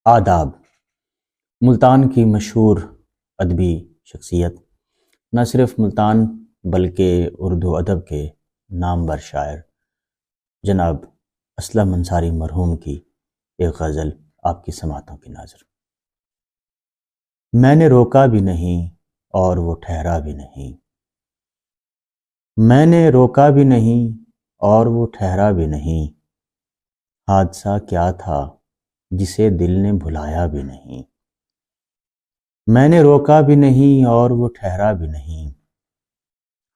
آداب۔ ملتان کی مشہور ادبی شخصیت، نہ صرف ملتان بلکہ اردو ادب کے نامور شاعر جناب اسلم انصاری مرحوم کی ایک غزل آپ کی سماعتوں کی ناظر۔ میں نے روکا بھی نہیں اور وہ ٹھہرا بھی نہیں، میں نے روکا بھی نہیں اور وہ ٹھہرا بھی نہیں، حادثہ کیا تھا جسے دل نے بھلایا بھی نہیں، میں نے روکا بھی نہیں اور وہ ٹھہرا بھی نہیں،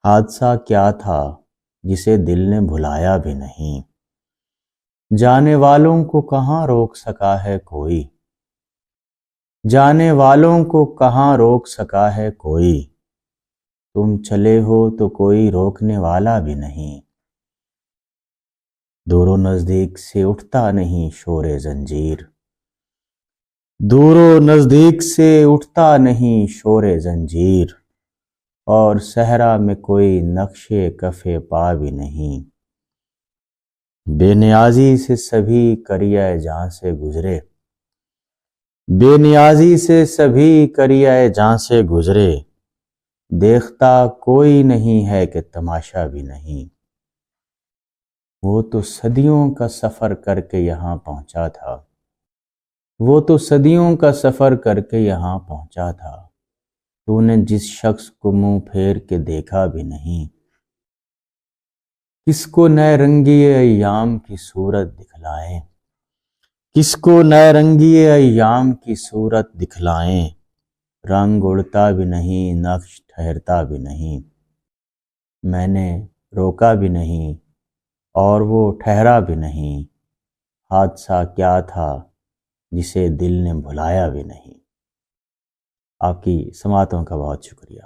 حادثہ کیا تھا جسے دل نے بھلایا بھی نہیں، جانے والوں کو کہاں روک سکا ہے کوئی، جانے والوں کو کہاں روک سکا ہے کوئی، تم چلے ہو تو کوئی روکنے والا بھی نہیں، دور و نزدیک سے اٹھتا نہیں شور زنجیر، دور و نزدیک سے اٹھتا نہیں شور زنجیر، اور صحرا میں کوئی نقش کف پا بھی نہیں، بے نیازی سے سبھی کریہ جاں سے گزرے، بے نیازی سے سبھی کریہ جاں سے گزرے، دیکھتا کوئی نہیں ہے کہ تماشا بھی نہیں، وہ تو صدیوں کا سفر کر کے یہاں پہنچا تھا، وہ تو صدیوں کا سفر کر کے یہاں پہنچا تھا، تو نے جس شخص کو منہ پھیر کے دیکھا بھی نہیں، کس کو نئے رنگی ایام کی صورت دکھلائیں، کس کو نئے رنگی ایام کی صورت دکھلائیں، رنگ اڑتا بھی نہیں نقش ٹھہرتا بھی نہیں، میں نے روکا بھی نہیں اور وہ ٹھہرا بھی نہیں، حادثہ کیا تھا جسے دل نے بھلایا بھی نہیں۔ آپ کی سماعتوں کا بہت شکریہ۔